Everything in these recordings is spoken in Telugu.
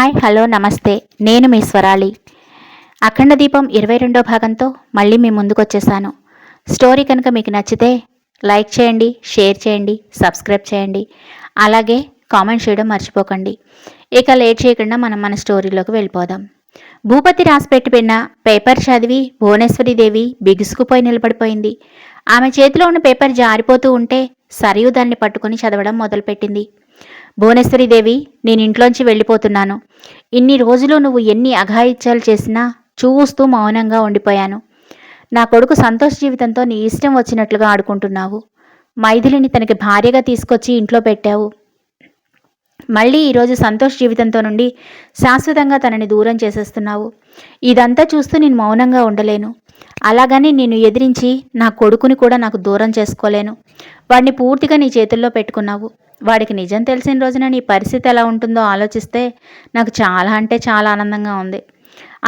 హాయ్ హలో నమస్తే. నేను మీ స్వరాలి. అఖండ దీపం 22వ భాగంతో మళ్ళీ మీ ముందుకు వచ్చేసాను. స్టోరీ కనుక మీకు నచ్చితే లైక్ చేయండి, షేర్ చేయండి, సబ్స్క్రైబ్ చేయండి, అలాగే కామెంట్ చేయడం మర్చిపోకండి. ఇక లేట్ చేయకుండా మనం మన స్టోరీలోకి వెళ్ళిపోదాం. భూపతి రాసిపెట్టిపోయిన పేపర్ చదివి భువనేశ్వరీదేవి బిగుసుకుపోయి నిలబడిపోయింది. ఆమె చేతిలో ఉన్న పేపర్ జారిపోతూ ఉంటే సరియు దాన్ని పట్టుకుని చదవడం మొదలుపెట్టింది. భువనేశ్వరీదేవి, నేను ఇంట్లోంచి వెళ్ళిపోతున్నాను. ఇన్ని రోజులు నువ్వు ఎన్ని అఘాయిత్యాలు చేసినా చూస్తూ మౌనంగా ఉండిపోయాను. నా కొడుకు సంతోష్ జీవితంతో నీ ఇష్టం వచ్చినట్లుగా ఆడుకుంటున్నావు. మైథిలిని తనకి భార్యగా తీసుకొచ్చి ఇంట్లో పెట్టావు. మళ్ళీ ఈరోజు సంతోష్ జీవితంతో నుండి శాశ్వతంగా తనని దూరం చేసేస్తున్నావు. ఇదంతా చూస్తూ నేను మౌనంగా ఉండలేను. అలాగని నేను ఎదిరించి నా కొడుకుని కూడా నాకు దూరం చేసుకోలేను. వాడిని పూర్తిగా నీ చేతుల్లో పెట్టుకున్నావు. వాడికి నిజం తెలిసిన రోజున నీ పరిస్థితి ఎలా ఉంటుందో ఆలోచిస్తే నాకు చాలా అంటే చాలా ఆనందంగా ఉంది.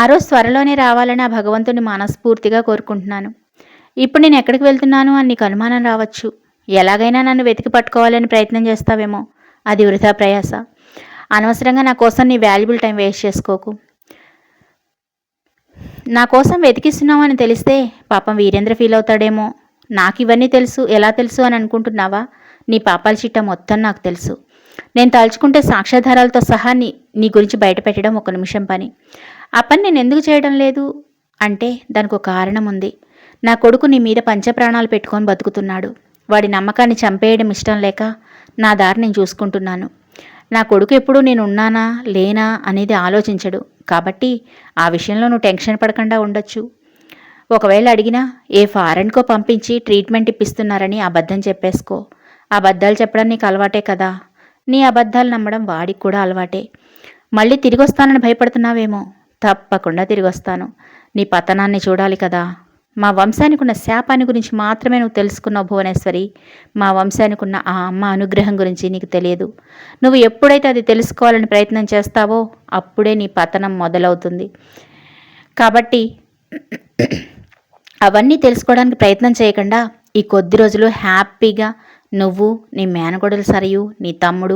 ఆ రోజు త్వరలోనే రావాలని ఆ భగవంతుని మనస్ఫూర్తిగా కోరుకుంటున్నాను. ఇప్పుడు నేను ఎక్కడికి వెళ్తున్నాను అని నీకు అనుమానం రావచ్చు. ఎలాగైనా నన్ను వెతికి పట్టుకోవాలని ప్రయత్నం చేస్తావేమో. అది వృధా ప్రయాస. అనవసరంగా నా కోసం నీ వాల్యుబుల్ టైం వేస్ట్ చేసుకోకు. నా కోసం వెతికిస్తున్నామని తెలిస్తే పాపం వీరేంద్ర ఫీల్ అవుతాడేమో. నాకు ఇవన్నీ తెలుసు, ఎలా తెలుసు అని అనుకుంటున్నావా? నీ పాపాల చిట్ట మొత్తం నాకు తెలుసు. నేను తలుచుకుంటే సాక్ష్యాధారాలతో సహా నీ గురించి బయటపెట్టడం ఒక నిమిషం పని. ఆ పని నేను ఎందుకు చేయడం లేదు అంటే దానికి ఒక కారణం ఉంది. నా కొడుకు నీ మీద పంచప్రాణాలు పెట్టుకొని బతుకుతున్నాడు. వాడి నమ్మకాన్ని చంపేయడం ఇష్టం లేక నా దారి నేను చూసుకుంటున్నాను. నా కొడుకు ఎప్పుడూ నేను ఉన్నానా లేనా అనేది ఆలోచించడు. కాబట్టి ఆ విషయంలో నువ్వు టెన్షన్ పడకుండా ఉండొచ్చు. ఒకవేళ అడిగినా ఏ ఫారెన్కో పంపించి ట్రీట్మెంట్ ఇప్పిస్తున్నారని అబద్ధం చెప్పేసుకో. అబద్ధాలు చెప్పడం నీకు అలవాటే కదా. నీ అబద్ధాలు నమ్మడం వాడికి కూడా అలవాటే. మళ్ళీ తిరిగొస్తానని భయపడుతున్నావేమో. తప్పకుండా తిరిగొస్తాను. నీ పతనాన్ని చూడాలి కదా. మా వంశానికి ఉన్న శాపాన్ని గురించి మాత్రమే నువ్వు తెలుసుకున్నావు భువనేశ్వరి. మా వంశానికి ఉన్న ఆ అమ్మ అనుగ్రహం గురించి నీకు తెలియదు. నువ్వు ఎప్పుడైతే అది తెలుసుకోవాలని ప్రయత్నం చేస్తావో అప్పుడే నీ పతనం మొదలవుతుంది. కాబట్టి అవన్నీ తెలుసుకోవడానికి ప్రయత్నం చేయకుండా ఈ కొద్ది రోజులు హ్యాపీగా నువ్వు, నీ మేనగొడలు సరియు, నీ తమ్ముడు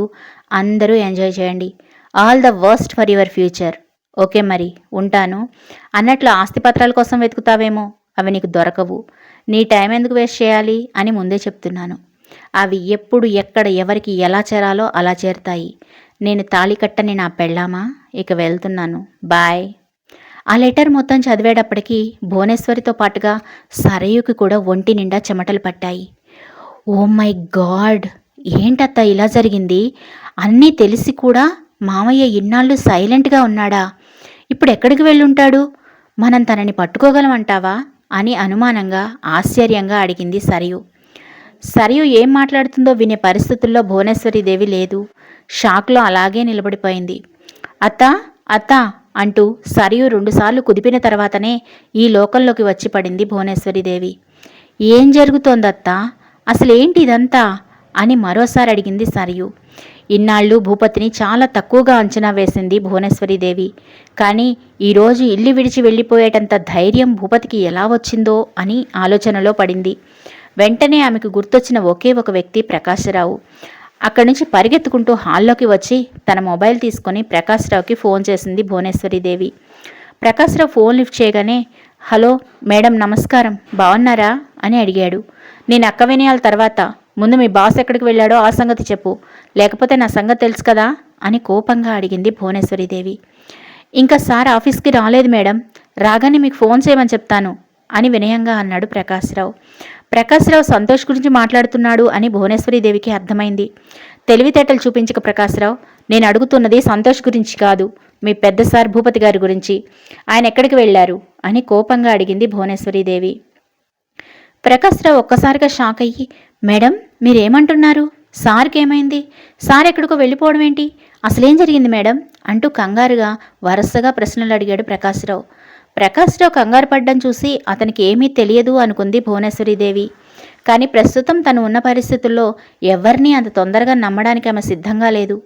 అందరూ ఎంజాయ్ చేయండి. All the worst for your future. Okay మరి ఉంటాను. అన్నట్లు ఆస్తిపత్రాల కోసం వెతుకుతావేమో, అవి నీకు దొరకవు. నీ టైం ఎందుకు వేస్ట్ చేయాలి అని ముందే చెప్తున్నాను. అవి ఎప్పుడు ఎక్కడ ఎవరికి ఎలా చేరాలో అలా చేరుతాయి. నేను తాళి కట్టని నా పెళ్ళామా. ఇక వెళ్తున్నాను. బాయ్. ఆ లెటర్ మొత్తం చదివేటప్పటికీ భువనేశ్వరితో పాటుగా సరయుకి కూడా ఒంటి నిండా చెమటలు పట్టాయి. ఓ మై గాడ్, ఏంటత్త ఇలా జరిగింది? అన్నీ తెలిసి కూడా మామయ్య ఇన్నాళ్ళు సైలెంట్గా ఉన్నాడా? ఇప్పుడు ఎక్కడికి వెళ్ళుంటాడు? మనం తనని పట్టుకోగలమంటావా అని అనుమానంగా ఆశ్చర్యంగా అడిగింది సరియు. సరియు ఏం మాట్లాడుతుందో వినే పరిస్థితుల్లో భువనేశ్వరీదేవి లేదు. షాక్లో అలాగే నిలబడిపోయింది. అత్తా అత్తా అంటూ సరియు 2 సార్లు కుదిపిన తర్వాతనే ఈ లోకంలోకి వచ్చి పడింది భువనేశ్వరీదేవి. ఏం జరుగుతోందత్తా? అసలేంటి ఇదంతా అని మరోసారి అడిగింది సరియు. ఇన్నాళ్ళు భూపతిని చాలా తక్కువగా అంచనా వేసింది భువనేశ్వరీదేవి. కానీ ఈరోజు ఇల్లు విడిచి వెళ్ళిపోయేటంత ధైర్యం భూపతికి ఎలా వచ్చిందో అని ఆలోచనలో పడింది. వెంటనే ఆమెకు గుర్తొచ్చిన ఒకే ఒక వ్యక్తి ప్రకాశరావు. అక్కడి నుంచి పరిగెత్తుకుంటూ హాల్లోకి వచ్చి తన మొబైల్ తీసుకొని ప్రకాశ్రావుకి ఫోన్ చేసింది భువనేశ్వరీదేవి. ప్రకాశ్రావు ఫోన్ లిఫ్ట్ చేయగానే, హలో మేడం నమస్కారం, బాగున్నారా అని అడిగాడు. నేను అక్క వినయాల తర్వాత ముందు మీ బాస్ ఎక్కడికి వెళ్ళాడో ఆ సంగతి చెప్పు, లేకపోతే నా సంగతి తెలుసు కదా అని కోపంగా అడిగింది భువనేశ్వరీదేవి. ఇంకా సార్ ఆఫీస్కి రాలేదు మేడం, రాగానే మీకు ఫోన్ చేయమని చెప్తాను అని వినయంగా అన్నాడు ప్రకాశ్రావు. ప్రకాశ్రావు సంతోష్ గురించి మాట్లాడుతున్నాడు అని భువనేశ్వరీదేవికి అర్థమైంది. తెలివితేటలు చూపించక ప్రకాశ్రావు, నేను అడుగుతున్నది సంతోష్ గురించి కాదు, మీ పెద్ద సార్ భూపతి గారి గురించి. ఆయన ఎక్కడికి వెళ్ళారు అని కోపంగా అడిగింది భువనేశ్వరీదేవి. ప్రకాశ్రావు ఒక్కసారిగా షాక్ అయ్యి, మేడం మీరేమంటున్నారు? సార్కి ఏమైంది? సార్ ఎక్కడికో వెళ్ళిపోవడం ఏంటి? అసలేం జరిగింది మేడం అంటూ కంగారుగా వరుసగా ప్రశ్నలు అడిగాడు ప్రకాశ్రావు. ప్రకాశ్రావు కంగారు పడ్డం చూసి అతనికి ఏమీ తెలియదు అనుకుంది భువనేశ్వరీదేవి. కానీ ప్రస్తుతం తను ఉన్న పరిస్థితుల్లో ఎవరినీ అంత తొందరగా నమ్మడానికి ఆమె సిద్ధంగా లేదు.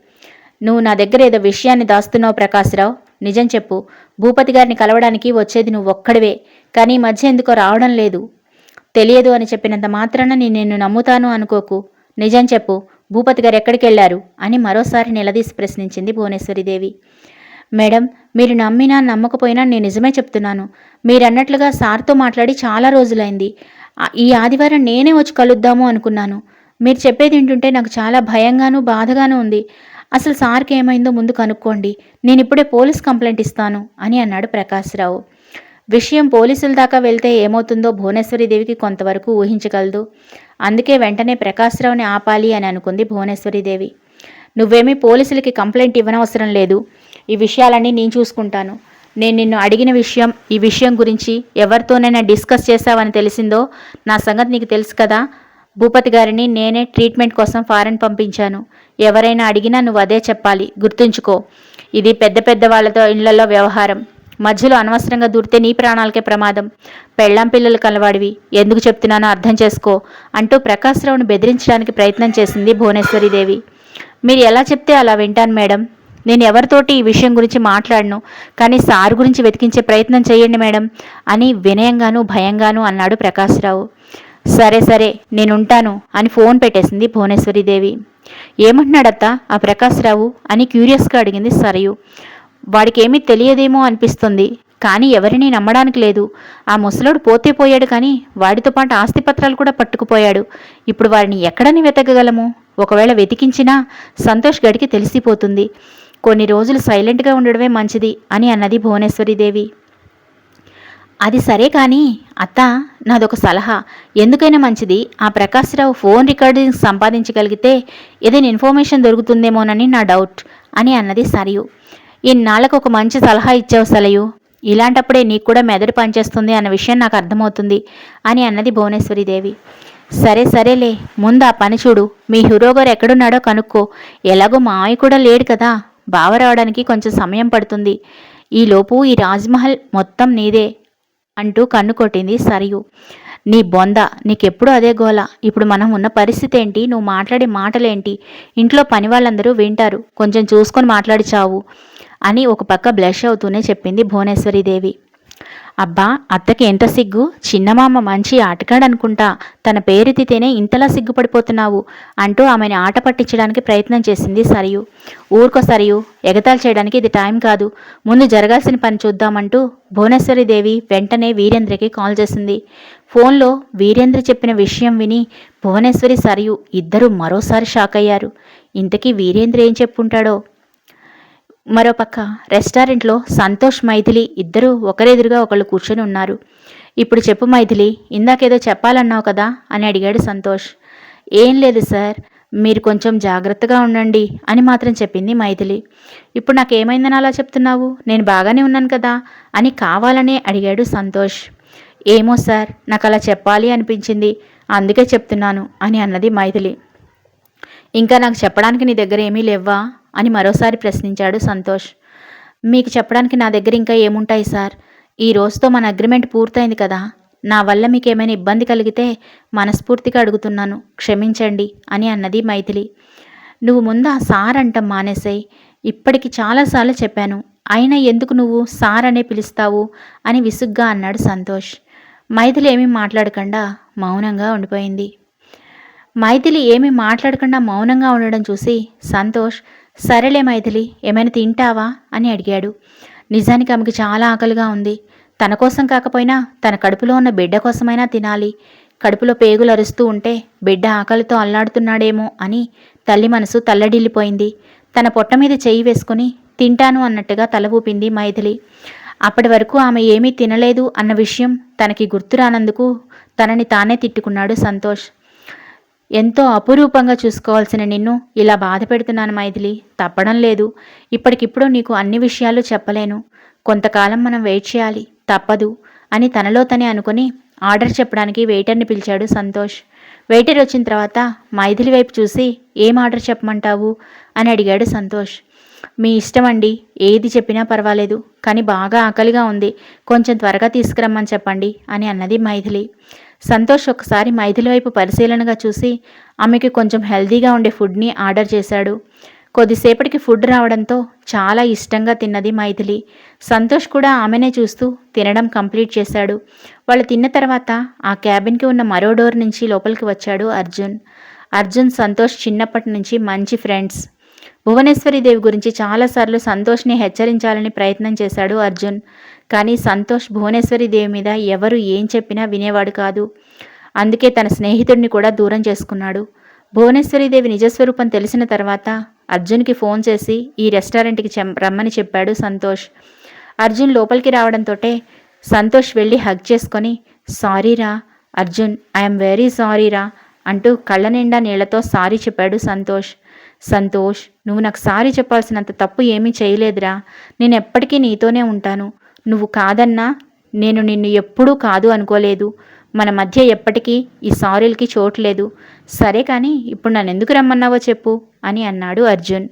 నువ్వు నా దగ్గర ఏదో విషయాన్ని దాస్తున్నావు ప్రకాశ్రావు, నిజం చెప్పు. భూపతి గారిని కలవడానికి వచ్చేది నువ్వు ఒక్కడివే, కానీ ఈ మధ్య ఎందుకో రావడం లేదు. తెలియదు అని చెప్పినంత మాత్రాన నేను నిన్ను నమ్ముతాను అనుకోకు. నిజం చెప్పు, భూపతి గారు ఎక్కడికి వెళ్ళారు అని మరోసారి నిలదీసి ప్రశ్నించింది భువనేశ్వరీదేవి. మేడం, మీరు నమ్మినా నమ్మకపోయినా నేను నిజమే చెప్తున్నాను. మీరన్నట్లుగా సార్తో మాట్లాడి చాలా రోజులైంది. ఈ ఆదివారం నేనే వచ్చి కలుద్దాము అనుకున్నాను. మీరు చెప్పేది వింటుంటే నాకు చాలా భయంగాను బాధగాను ఉంది. అసలు సార్కి ఏమైందో ముందు కనుక్కోండి. నేనిప్పుడే పోలీస్ కంప్లైంట్ ఇస్తాను అని అన్నాడు ప్రకాశ్రావు. విషయం పోలీసుల దాకా వెళ్తే ఏమవుతుందో భువనేశ్వరీదేవికి కొంతవరకు ఊహించగలదు. అందుకే వెంటనే ప్రకాశ్రావుని ఆపాలి అని అనుకుంది భువనేశ్వరీదేవి. నువ్వేమీ పోలీసులకి కంప్లైంట్ ఇవ్వనవసరం లేదు. ఈ విషయాలన్నీ నేను చూసుకుంటాను. నేను నిన్ను అడిగిన విషయం, ఈ విషయం గురించి ఎవరితోనైనా డిస్కస్ చేశావని తెలిసిందో నా సంగతి నీకు తెలుసు కదా. భూపతి గారిని నేనే ట్రీట్మెంట్ కోసం ఫారెన్ పంపించాను. ఎవరైనా అడిగినా నువ్వు అదే చెప్పాలి, గుర్తుంచుకో. ఇది పెద్ద పెద్ద వాళ్లతో ఇళ్లలో వ్యవహారం. మధ్యలో అనవసరంగా దూరితే నీ ప్రాణాలకే ప్రమాదం. పెళ్ళాం పిల్లలు కలవాడివి, ఎందుకు చెప్తున్నానో అర్థం చేసుకో అంటూ ప్రకాశ్రావును బెదిరించడానికి ప్రయత్నం చేసింది భువనేశ్వరీదేవి. మీరు ఎలా చెప్తే అలా వింటాను మేడం. నేను ఎవరితోటి ఈ విషయం గురించి మాట్లాడను, కానీ సార్ గురించి వెతికించే ప్రయత్నం చేయండి మేడం అని వినయంగానూ భయంగానూ అన్నాడు ప్రకాశ్రావు. సరే సరే నేనుంటాను అని ఫోన్ పెట్టేసింది భువనేశ్వరీదేవి. ఏమంటున్నాడత్తా ఆ ప్రకాశ్రావు అని క్యూరియస్గా అడిగింది సరయు. వాడికేమీ తెలియదేమో అనిపిస్తుంది, కానీ ఎవరినీ నమ్మడానికి లేదు. ఆ ముసలోడు పోతే పోయాడు, కానీ వాడితో పాటు ఆస్తిపత్రాలు కూడా పట్టుకుపోయాడు. ఇప్పుడు వాడిని ఎక్కడని వెతకగలము? ఒకవేళ వెతికించినా సంతోష్ గడికి తెలిసిపోతుంది. కొన్ని రోజులు సైలెంట్గా ఉండడమే మంచిది అని అన్నది భువనేశ్వరీదేవి. అది సరే కానీ అత్త, నాదొక సలహా. ఎందుకైనా మంచిది ఆ ప్రకాశ్రావు ఫోన్ రికార్డింగ్ సంపాదించగలిగితే ఏదైనా ఇన్ఫర్మేషన్ దొరుకుతుందేమోనని నా డౌట్ అని అన్నది సరియు. ఇన్నాళ్లకు ఒక మంచి సలహా ఇచ్చావు సలయు. ఇలాంటప్పుడే నీకు కూడా మెదడు పనిచేస్తుంది అన్న విషయం నాకు అర్థమవుతుంది అని అన్నది భువనేశ్వరీదేవి. సరే సరేలే, ముందు ఆ పని చూడు. మీ హీరో గారు ఎక్కడున్నాడో కనుక్కో. ఎలాగో మావయ్య కూడా లేడు కదా, బావ రావడానికి కొంచెం సమయం పడుతుంది. ఈలోపు ఈ రాజ్మహల్ మొత్తం నీదే అంటూ కన్ను కొట్టింది సరియు. నీ బొంద, నీకెప్పుడు అదే గోల. ఇప్పుడు మనం ఉన్న పరిస్థితి ఏంటి? నువ్వు మాట్లాడే మాటలేంటి? ఇంట్లో పని వాళ్ళందరూ వింటారు. కొంచెం చూసుకొని మాట్లాడి చావు అని ఒక పక్క బ్లష్ అవుతూనే చెప్పింది భువనేశ్వరీదేవి. అబ్బా, అత్తకి ఎంత సిగ్గు. చిన్నమామ మంచి ఆటగాడనుకుంటా, తన పేరెత్తితేనే ఇంతలా సిగ్గుపడిపోతున్నావు అంటూ ఆమెని ఆట పట్టించడానికి ప్రయత్నం చేసింది సరియు. ఊరుకో సరియు, ఎగతాళి చేయడానికి ఇది టైం కాదు. ముందు జరగాల్సిన పని చూద్దామంటూ భువనేశ్వరీదేవి వెంటనే వీరేంద్రకి కాల్ చేసింది. ఫోన్లో వీరేంద్ర చెప్పిన విషయం విని భువనేశ్వరి సరియు ఇద్దరూ మరోసారి షాక్ అయ్యారు. ఇంతకీ వీరేంద్ర ఏం చెప్పుంటాడో. మరోపక్క రెస్టారెంట్లో సంతోష్, మైథిలి ఇద్దరూ ఒకరెదురుగా ఒకళ్ళు కూర్చొని ఉన్నారు. ఇప్పుడు చెప్పు మైథిలి, ఇందాకేదో చెప్పాలన్నావు కదా అని అడిగాడు సంతోష్. ఏం లేదు సార్, మీరు కొంచెం జాగ్రత్తగా ఉండండి అని మాత్రం చెప్పింది మైథిలి. ఇప్పుడు నాకేమైందని అలా చెప్తున్నావు? నేను బాగానే ఉన్నాను కదా అని కావాలనే అడిగాడు సంతోష్. ఏమో సార్, నాకు అలా చెప్పాలి అనిపించింది, అందుకే చెప్తున్నాను అని అన్నది మైథిలి. ఇంకా నాకు చెప్పడానికి నీ దగ్గర ఏమీ లేవా అని మరోసారి ప్రశ్నించాడు సంతోష్. మీకు చెప్పడానికి నా దగ్గర ఇంకా ఏముంటాయి సార్? ఈ రోజుతో మన అగ్రిమెంట్ పూర్తయింది కదా. నా వల్ల మీకేమైనా ఇబ్బంది కలిగితే మనస్ఫూర్తిగా అడుగుతున్నాను, క్షమించండి అని అన్నది మైథిలి. నువ్వు ముందు ఆ సార్ అంటం మానేసాయి. ఇప్పటికి చాలాసార్లు చెప్పాను, అయినా ఎందుకు నువ్వు సార్ అనే పిలుస్తావు అని విసుగ్గా అన్నాడు సంతోష్. మైథిలి ఏమీ మాట్లాడకుండా మౌనంగా ఉండిపోయింది. మైథిలి ఏమీ మాట్లాడకుండా మౌనంగా ఉండడం చూసి సంతోష్, సరేలే మైథిలి, ఏమైనా తింటావా అని అడిగాడు. నిజానికి ఆమెకు చాలా ఆకలిగా ఉంది. తన కోసం కాకపోయినా తన కడుపులో ఉన్న బిడ్డ కోసమైనా తినాలి. కడుపులో పేగులు అరుస్తూ ఉంటే బిడ్డ ఆకలితో అల్లాడుతున్నాడేమో అని తల్లి మనసు తల్లడిల్లిపోయింది. తన పొట్ట మీద చెయ్యి వేసుకుని తింటాను అన్నట్టుగా తల ఊపింది మైథిలి. అప్పటి వరకు ఆమె ఏమీ తినలేదు అన్న విషయం తనకి గుర్తురానందుకు తనని తానే తిట్టుకున్నాడు సంతోష్. ఎంతో అపురూపంగా చూసుకోవాల్సిన నిన్ను ఇలా బాధ పెడుతున్నాను మైథిలి, తప్పడం లేదు. ఇప్పటికిప్పుడు నీకు అన్ని విషయాలు చెప్పలేను. కొంతకాలం మనం వెయిట్ చేయాలి, తప్పదు అని తనలో తనే అనుకుని ఆర్డర్ చెప్పడానికి వెయిటర్ని పిలిచాడు సంతోష్. వెయిటర్ వచ్చిన తర్వాత మైథిలి వైపు చూసి ఏం ఆర్డర్ చెప్పమంటావు అని అడిగాడు సంతోష్. మీ ఇష్టం అండి, ఏది చెప్పినా పర్వాలేదు, కానీ బాగా ఆకలిగా ఉంది, కొంచెం త్వరగా తీసుకురమ్మని చెప్పండి అని అన్నది మైథిలి. సంతోష్ ఒకసారి మైథిలి వైపు పరిశీలనగా చూసి ఆమెకి కొంచెం హెల్దీగా ఉండే ఫుడ్ని ఆర్డర్ చేశాడు. కొద్దిసేపటికి ఫుడ్ రావడంతో చాలా ఇష్టంగా తిన్నది మైథిలి. సంతోష్ కూడా ఆమెనే చూస్తూ తినడం కంప్లీట్ చేశాడు. వాళ్ళు తిన్న తర్వాత ఆ క్యాబిన్కి ఉన్న మరో డోర్ నుంచి లోపలికి వచ్చాడు అర్జున్. సంతోష్ చిన్నప్పటి నుంచి మంచి ఫ్రెండ్స్. భువనేశ్వరీదేవి గురించి చాలాసార్లు సంతోష్ని హెచ్చరించాలని ప్రయత్నం చేశాడు అర్జున్. కానీ సంతోష్ భువనేశ్వరీదేవి మీద ఎవరు ఏం చెప్పినా వినేవాడు కాదు. అందుకే తన స్నేహితుడిని కూడా దూరం చేసుకున్నాడు. భువనేశ్వరీదేవి నిజస్వరూపం తెలిసిన తర్వాత అర్జున్కి ఫోన్ చేసి ఈ రెస్టారెంట్కి రమ్మని చెప్పాడు సంతోష్. అర్జున్ లోపలికి రావడంతోటే సంతోష్ వెళ్ళి హగ్ చేసుకొని, సారీరా అర్జున్, ఐఎమ్ వెరీ సారీరా అంటూ కళ్ళ నిండా నీళ్లతో సారీ చెప్పాడు సంతోష్. సంతోష్, నువ్వు నాకు సారీ చెప్పాల్సినంత తప్పు ఏమీ చేయలేదురా. నేను ఎప్పటికీ నీతోనే ఉంటాను. నువ్వు కాదన్నా నేను నిన్ను ఎప్పుడూ కాదు అనుకోలేదు. మన మధ్య ఎప్పటికీ ఈ సారీలకి చోటు లేదు. సరే కానీ ఇప్పుడు నన్ను ఎందుకు రమ్మన్నావో చెప్పు అని అన్నాడు అర్జున్.